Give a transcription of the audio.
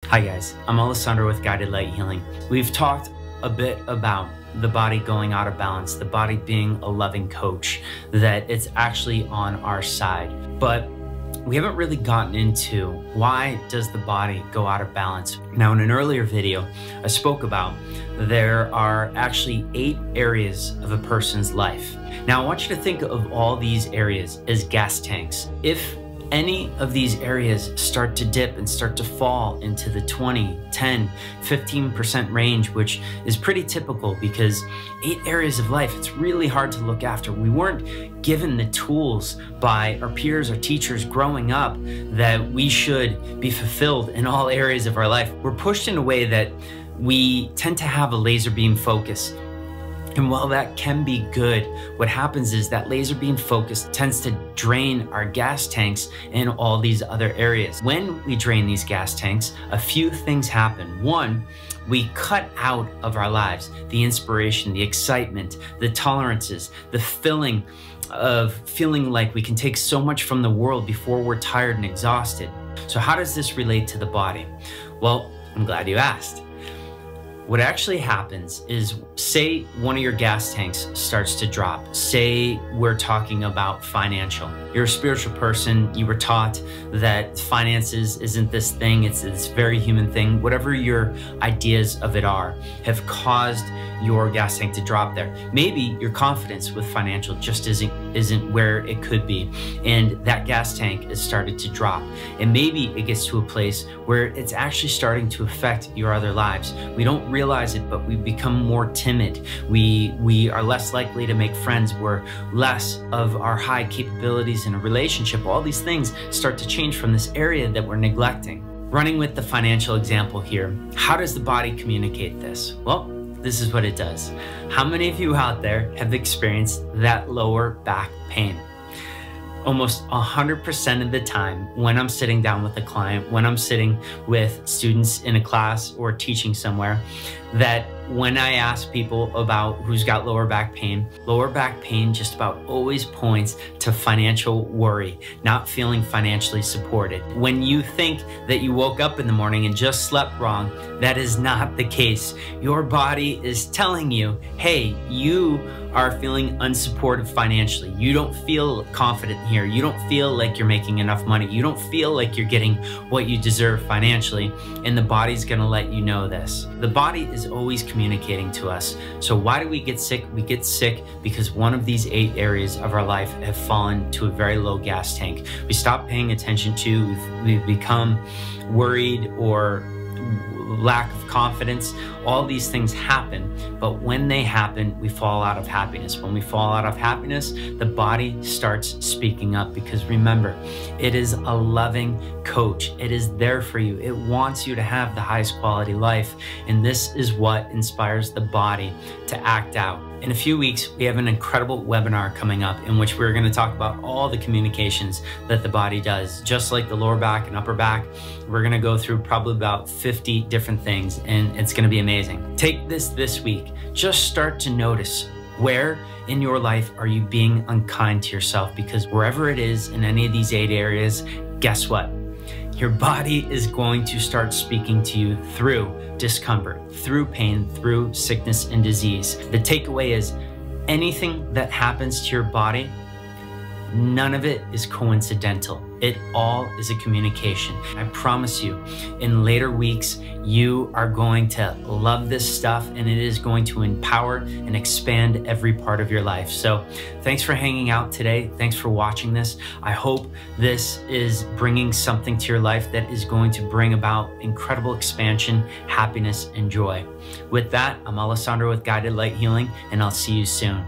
Hi guys, I'm Alessandro with Guided Light Healing. We've talked a bit about the body going out of balance, the body being a loving coach, that it's actually on our side. But we haven't really gotten into why does the body go out of balance. Now, in an earlier video, I spoke about there are actually 8 areas of a person's life. Now, I want you to think of all these areas as gas tanks. If any of these areas start to dip and start to fall into the 20, 10, 15% range, which is pretty typical because 8 areas of life, it's really hard to look after. We weren't given the tools by our peers, our teachers growing up that we should be fulfilled in all areas of our life. We're pushed in a way that we tend to have a laser beam focus. And while that can be good, what happens is that laser beam focus tends to drain our gas tanks in all these other areas. When we drain these gas tanks, a few things happen. One, we cut out of our lives the inspiration, the excitement, the tolerances, the feeling of feeling like we can take so much from the world before we're tired and exhausted. So how does this relate to the body? Well, I'm glad you asked. What actually happens is, say one of your gas tanks starts to drop. Say we're talking about financial. You're a spiritual person. You were taught that finances isn't this thing. It's this very human thing. Whatever your ideas of it are have caused your gas tank to drop there. Maybe your confidence with financial just isn't where it could be. And that gas tank has started to drop. And maybe it gets to a place where it's actually starting to affect your other lives. We don't realize it, but we become more timid. We are less likely to make friends. We're less of our high capabilities in a relationship. All these things start to change from this area that we're neglecting. Running with the financial example here, how does the body communicate this? Well, this is what it does. How many of you out there have experienced that lower back pain? Almost 100% of the time when I'm sitting down with a client, when I'm sitting with students in a class or teaching somewhere, that when I ask people about who's got lower back pain just about always points to financial worry, not feeling financially supported. When you think that you woke up in the morning and just slept wrong, that is not the case. Your body is telling you, hey, you are feeling unsupported financially. You don't feel confident here. You don't feel like you're making enough money. You don't feel like you're getting what you deserve financially. And the body's gonna let you know this. The body is always communicating to us. So why do we get sick? We get sick because one of these 8 areas of our life have fallen to a very low gas tank. We stop paying attention to, we've become worried or lack of confidence. All these things happen, but when they happen, we fall out of happiness. When we fall out of happiness, the body starts speaking up, because remember, it is a loving coach. It is there for you. It wants you to have the highest quality life, and this is what inspires the body to act out. In a few weeks, we have an incredible webinar coming up in which we're going to talk about all the communications that the body does. Just like the lower back and upper back, we're going to go through probably about 50 different things, and it's going to be amazing. Take this week. Just start to notice, where in your life are you being unkind to yourself? Because wherever it is in any of these 8 areas, guess what? Your body is going to start speaking to you through discomfort, through pain, through sickness and disease. The takeaway is, anything that happens to your body, none of it is coincidental. It all is a communication. I promise you, in later weeks, you are going to love this stuff, and it is going to empower and expand every part of your life. So thanks for hanging out today. Thanks for watching this. I hope this is bringing something to your life that is going to bring about incredible expansion, happiness, and joy. With that, I'm Alessandro with Guided Light Healing, and I'll see you soon.